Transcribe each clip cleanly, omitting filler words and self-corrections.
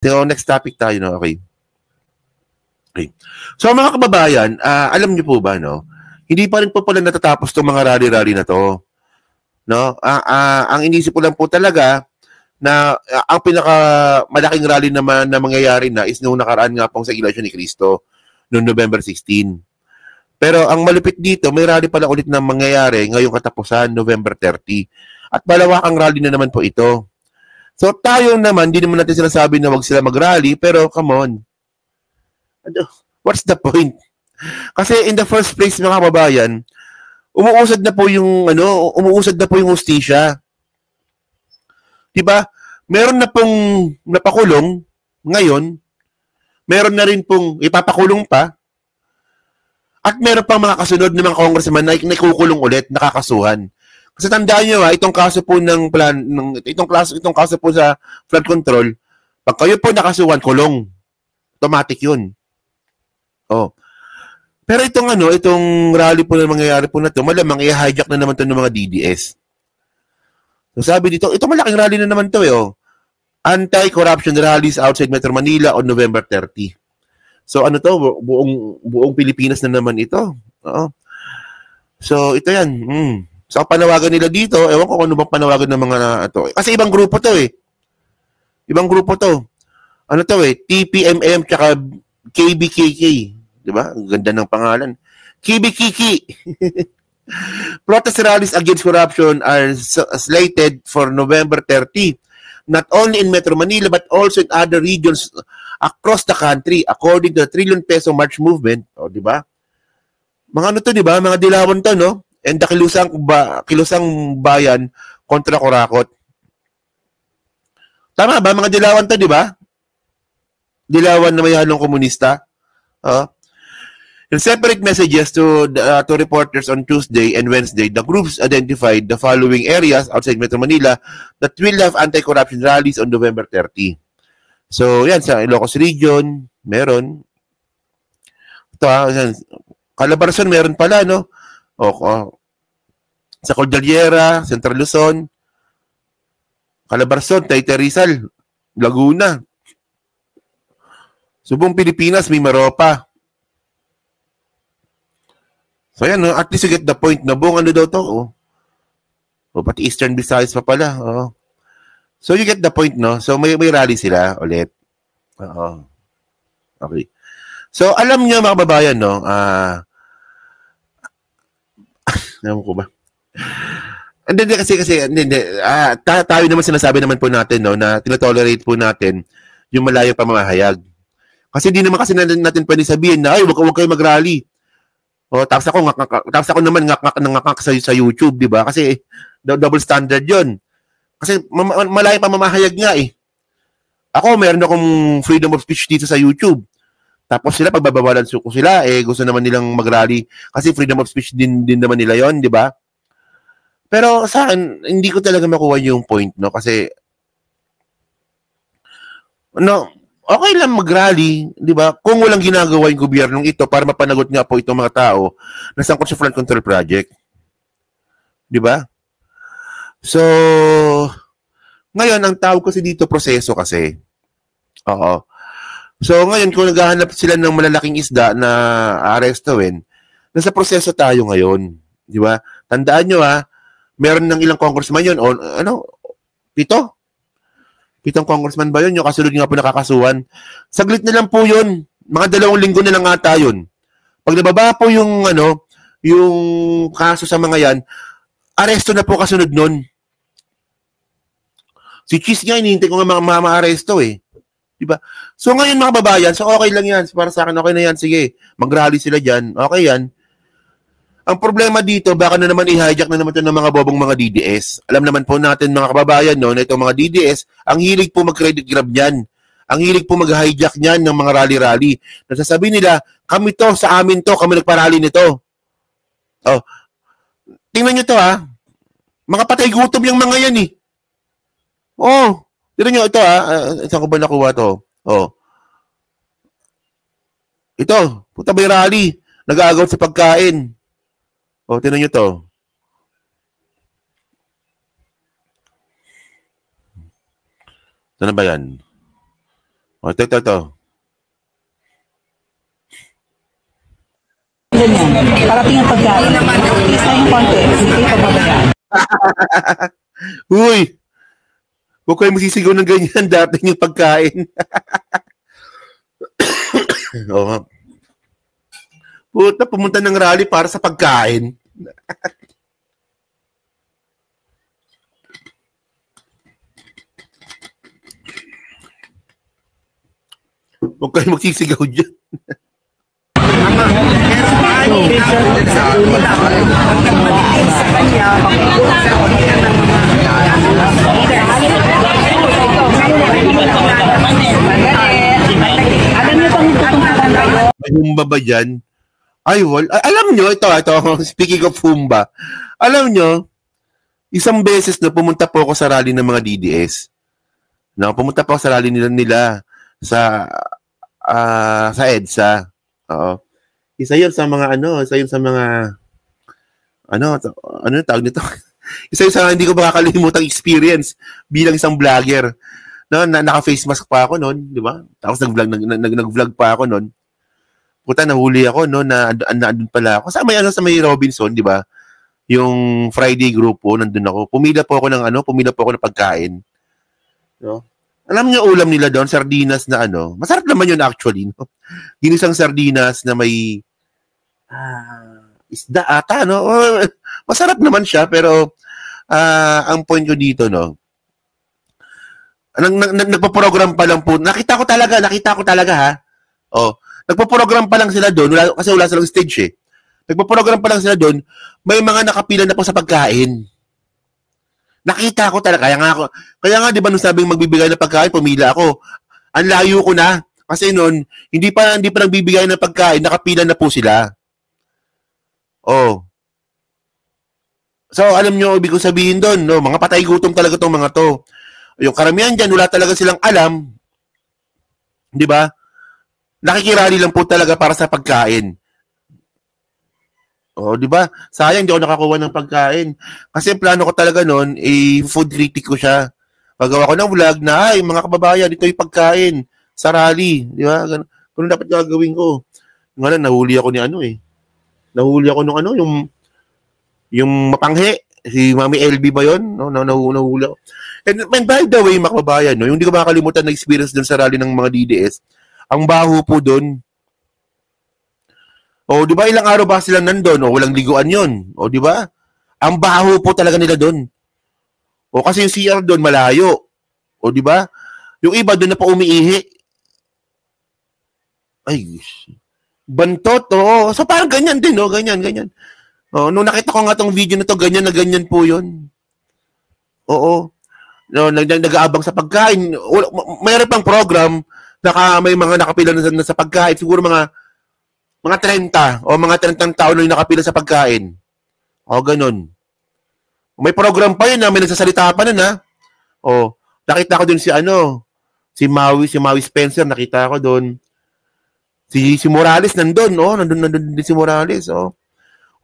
So, next topic tayo, no? Okay. Okay. So, mga kababayan, alam niyo po ba, no? Hindi pa rin po pala natatapos itong mga rally-rally na to. No? Ang inisip ko lang po talaga na ang pinaka malaking rally naman na mangyayari na is nung nakaraan nga pong sa Iglesia ni Cristo noong November 16. Pero ang malupit dito, may rally pala ulit na mangyayari ngayong katapusan, November 30. At malawakang rally na naman po ito. So tayo naman, hindi naman natin sinasabi na wag sila mag-rally, pero come on. What's the point? Kasi in the first place, mga kababayan, umuusad na po yung hustisya. 'Di ba? Meron na pong napakulong ngayon, meron na rin pong ipapakulong pa, at meron pang mga kasunod ng mga congressman na ikukulong ulit, nakakasuhan. Kasi tandaan niyo itong kaso po itong kaso po sa flood control, pag kayo po nakasuhan, kulong. Automatic 'yun. Oh. Pero itong rally po na mangyayari po na to, malamang i-hijack na naman to ng mga DDS. So sabi dito, ito malaking rally na naman to Anti-corruption rallies outside Metro Manila on November 30. So buong Pilipinas na naman ito. Oo. So ito yan. So panawagan nila dito, ewan ko kung ano bang panawagan ng mga ito. Kasi ibang grupo to Ibang grupo to. Ano to TPMM tsaka KBKK. Diba? Ang ganda ng pangalan. KBKK. Protest rallies against corruption are slated for November 30, not only in Metro Manila but also in other regions across the country, according to the Trillion Peso March Movement. O, di ba? Mga ano to, di ba? Mga dilawan to, no? And the kilusang bayan kontra Kurakot. Tama ba? Mga dilawan to, di ba? Dilawan na may halong komunista. In separate messages to reporters on Tuesday and Wednesday, the groups identified the following areas outside Metro Manila that will have anti-corruption rallies on November 30. So, yan, sa Ilocos Region, meron. Ito Calabarzon, meron pala, no? Sa Cordillera, Central Luzon, Calabarzon, Taytay Rizal, Laguna. Subong Pilipinas, may Maropa. So yan, at least you get the point na buong ano daw to. Pati Eastern Visayas pa pala. So you get the point, no? So may rally sila ulit. Okay. So alam niyo mga kababayan, no? Alam ko ba? Hindi kasi tayo naman sinasabi naman po natin, no, na tinotolerate po natin yung malayong pamamahayag. Kasi hindi naman kasi natin pwede sabihin na, ay, wag kayo mag-rally. Tapos ako naman ngak sa YouTube, di ba? Kasi double standard 'yon. Kasi malayo pa mamahayag nga Ako meron akong freedom of speech dito sa YouTube. Tapos sila pagbabawalan ko sila, gusto naman nilang mag-rally kasi freedom of speech din naman nila 'yon, di ba? Pero sa akin, hindi ko talaga makuha yung point, no? Kasi okay lang mag-rally, di ba? Kung walang ginagawa yung gobyernong ito para mapanagot nga po itong mga tao na sangkot sa flood control project. Di ba? So, ngayon, ang tawag kasi dito, proseso kasi. Oo. So, ngayon, kung naghahanap sila ng malalaking isda na arrestuin, nasa proseso tayo ngayon. Di ba? Tandaan nyo meron ng ilang congressman yun, Pitong congressman ba yun? Yung kasunod nga po nakakasuhan. Saglit na lang po yun. Mga 2 linggo na lang ata yun. Pag nababa po yung kaso sa mga yan, aresto na po kasunod nun. Si Cheese nga, hinihintay ko nga ma-aresto Diba? So ngayon mga babayan, so okay lang yan. Para sa akin, okay na yan. Sige, mag-rally sila dyan. Okay yan. Ang problema dito, baka na naman i-hijack na naman ito ng mga bobong mga DDS. Alam naman po natin mga kababayan, no, na itong mga DDS, ang hilig po mag-credit grab niyan. Ang hilig po mag-hijack niyan ng mga rally-rally. Nasasabi nila, kami to, sa amin to, kami nagparally nito. Tingnan nyo to Mga patay gutom yung mga yan tingnan nyo ito saan ko ba nakuha to? Ito, puta may rally. Nag-aagaw sa pagkain. Tingnan nyo to. Ano ba yan? O, ito. Parating ang pagkain. Please tayong konti. Hindi kayo pababayaan. Uy! Huwag kayo masisigaw ng ganyan. Dating yung pagkain. Oo. Puta, pumunta ng rally para sa pagkain. Huwag kayo magsisigaw dyan. May humba ba dyan? Ay, alam nyo, ito, speaking of humba, alam nyo, isang beses na pumunta po ako sa rally ng mga DDS. No, pumunta po ako sa rally nila sa EDSA. Oo. Isa yun sa mga tawag nito? Isa yun sa hindi ko makakalimutang experience bilang isang vlogger. No, naka-face mask pa ako noon, di ba? Tapos nag-vlog pa ako noon. Puta, nahuli ako, no, na andun pala ako. Sa may Robinson, di ba? Yung Friday group po, nandun ako. Pumila po ako ng pagkain. No? Alam niyo ulam nila doon, sardinas na masarap naman yun actually. No? Ginisang sardinas na may isda ata, no? Masarap naman siya, pero ang point ko dito, no? Nagpo-program pa lang po. Nakita ko talaga, ha? Oh, nagpo-program pa lang sila doon kasi wala silang stage eh. Nagpo-program pa lang sila doon, may mga nakapila na po sa pagkain. Nakita ko talaga. Kaya nga 'di ba nung sabing magbibigay ng pagkain, pumila ako. Ang layo ko na kasi noon hindi pa nagbibigay ng pagkain, nakapila na po sila. Oh. So alam niyo ibig ko sabihin doon, no, mga patay gutom talaga tong mga to. Yung karamihan diyan wala talaga silang alam. 'Di ba? Nakikirali lang po talaga para sa pagkain. Oh, 'di ba? Sayang di ako nakakuha ng pagkain. Kasi ang plano ko talaga noon, food critic ko siya. Gagawa ko ng vlog na, ay mga kababayan, dito yung pagkain sa rally, 'di ba? Ganun dapat gagawin ko. Ngayon nahuli ako ni Nahuli ako nung yung mapanghe, si Mami LB ba 'yon? No, nahuli ako. And by the way, mga kababayan, no, yung hindi ko makakalimutan na experience doon sa rally ng mga DDS, ang baho po doon. O, di ba ilang araw ba sila nandun? O, walang liguan yun. O, di ba? Ang baho po talaga nila doon. O, kasi yung CR doon malayo. O, di ba? Yung iba doon na pa umiihi. Ay, bantot. O, so parang ganyan din, o, ganyan. O, nung nakita ko nga tong video na to, ganyan na ganyan po yun. Oo. No, nag-aabang sa pagkain. Mayroon pang program, may mga nakapila na sa pagkain. Siguro mga 30 o mga 30 taon na yung nakapila sa pagkain. O, ganun. May program pa yun na may nagsasalita pa nun, ha? O, nakita ko dun si Maui Spencer, nakita ko dun. Si Morales nandun, nandun din si Morales, o.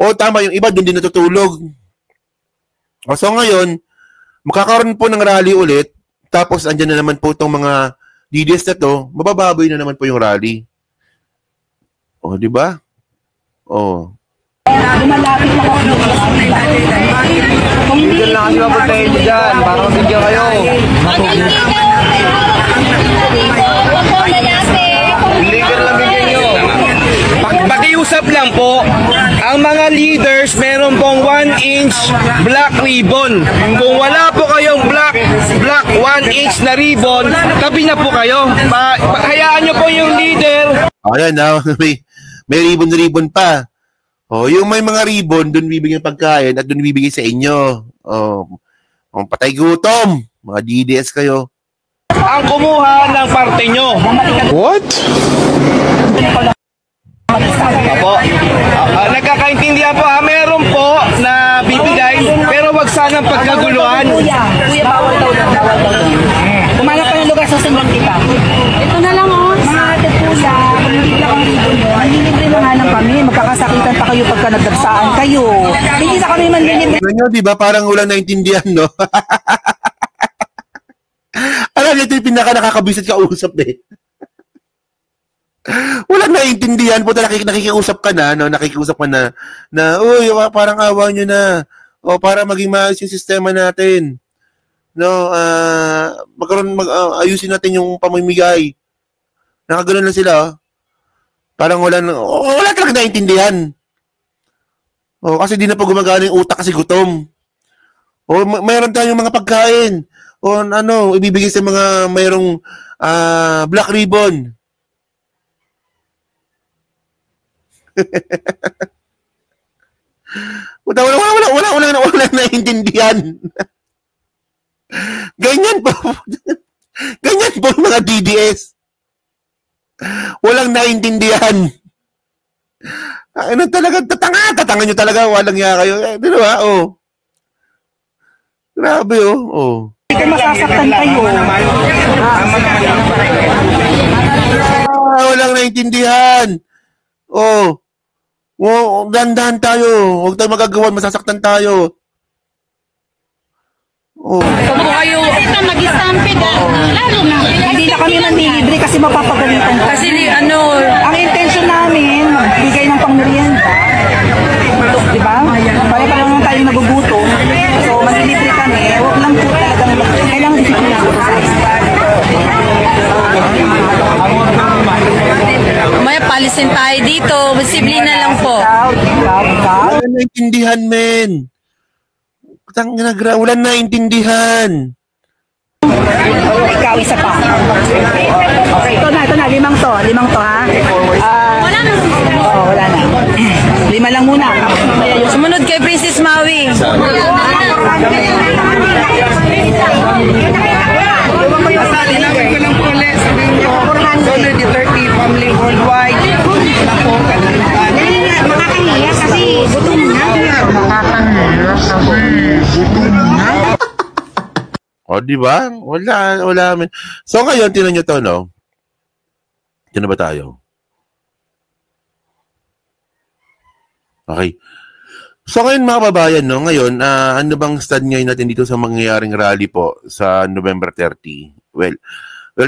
O, tama, yung iba dun din natutulog. O, so ngayon, makakaroon po ng rally ulit, tapos andyan na naman po itong mga DDS na to, mabababoy na naman po yung rally. Oh, di ba? Oh. Lumalapit na ako. Kung hindi lang kasi mapuntahin nyo dyan, para mabigyan kayo. Illegal lang bigyan nyo. Pakiusap lang po, ang mga leaders meron pong 1-inch black ribbon. Kung wala po kayong black 1-inch na ribbon, tabi na po kayo. Hayaan nyo po yung leader. Ayan na, may ribbon pa. Oh, yung may mga ribbon, doon bibigyan pagkain at doon bibigay sa inyo. Oh, patay gutom. Mga DDS kayo. Ang kumuha ng parte nyo. What? Apo, nagkakaintindihan po, meron po na bibigay, pero wag sanang pagkaguluhan. Kuya, bawal daw. Kumanap ka ng lugar sa sundan kita. Ito na lang, mga ate kuya, kung hindi lang ang ribbon mo, libre na nga lang kami. Magkakasakitan pa kayo pagka nagdagsaan kayo. Hindi na kami manlilibre. Ganyan, di ba? Parang wala naintindihan, no? Alam niyo, ito yung pinaka nakakabisit ka usap, eh. Walang naiintindihan po, nakikiusap ka na, no? Nakikiusap ka na, uy, parang awa nyo na. O, para maging maayos yung sistema natin. No, ayusin natin yung pamimigay. Nakaganoon lang sila, oh. Parang wala talaga naiintindihan. O, kasi di na po gumagana yung utak kasi gutom. O, mayroon tayong mga pagkain. O, ibibigay sa mga mayroong black ribbon. Wala naiintindihan. Ganyan po. Ganyan po yung mga DDS. Walang naiintindihan. Talaga, tatanga nyo talaga. Walang niya kayo. Di ba? Oh. Grabe, oh. Oh. Hindi kayo masasaktan kayo. Walang naiintindihan. Oh. Dahan-dahan tayo. Huwag tayo magagawan. Masasaktan tayo. Oh. Kung kayo mag-stampede, lalo na. Hindi na kami nanlilibre kasi mapapagalitan. Kasi ang intention namin, bigay ng pangmerienda. Di ba? Kaya pa lang tayo nagugutom. So, manlilibre kami. Huwag lang po talagang kailangan disiplina po. May palisin tayo dito. Posible na lang po. Wala naintindihan, men. Wala naintindihan. Ikaw, isa pa. Okay, ito na. Limang to, ha? Wala na. Wala na. 5 lang muna. Sumunod kay Princess Maui. Linawin ko lang po ulit. Sabihin niyo, Solid 30 family worldwide. Ako, kalimitan. Makakahiya kasi gutom na. O, di ba? Wala. So, ngayon, tinan nyo to, no? Ito na ba tayo? Okay. So, ngayon, mga kababayan, no? Ngayon, ano bang stand ngayon natin dito sa mangyayaring rally po sa November 30? Well,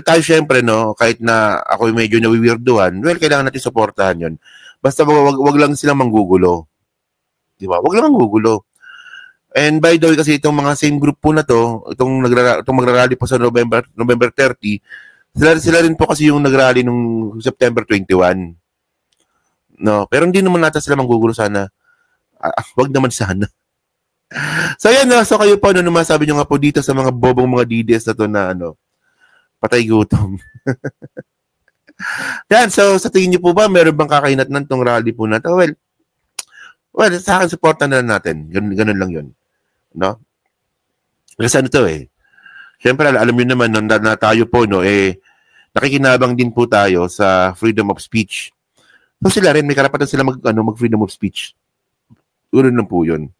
tayo syempre, no? Kahit na ako medyo nawiwirduhan, kailangan natin supportahan yon. Basta wag lang silang manggugulo. Di ba? Wag lang manggugulo. And by the way, kasi itong mga same group po na to, itong magrarally po sa November 30, sila rin po kasi yung nagrally nung September 21. No, pero hindi naman natin sila manggugulo sana. Wag naman sana. So yan, no? So kayo po, masabi nyo nga po dito sa mga bobong mga DDS na to na patay gutom. Yan, so sa tingin nyo po ba, meron bang kakainatnan tong rally po na to? Well, sa akin, supportan na natin. Ganun lang yun. No? Kasi to siyempre, alam nyo naman, na tayo po, nakikinabang din po tayo sa freedom of speech. So sila rin, may karapatan sila mag-freedom of speech. Ulo lang po yun.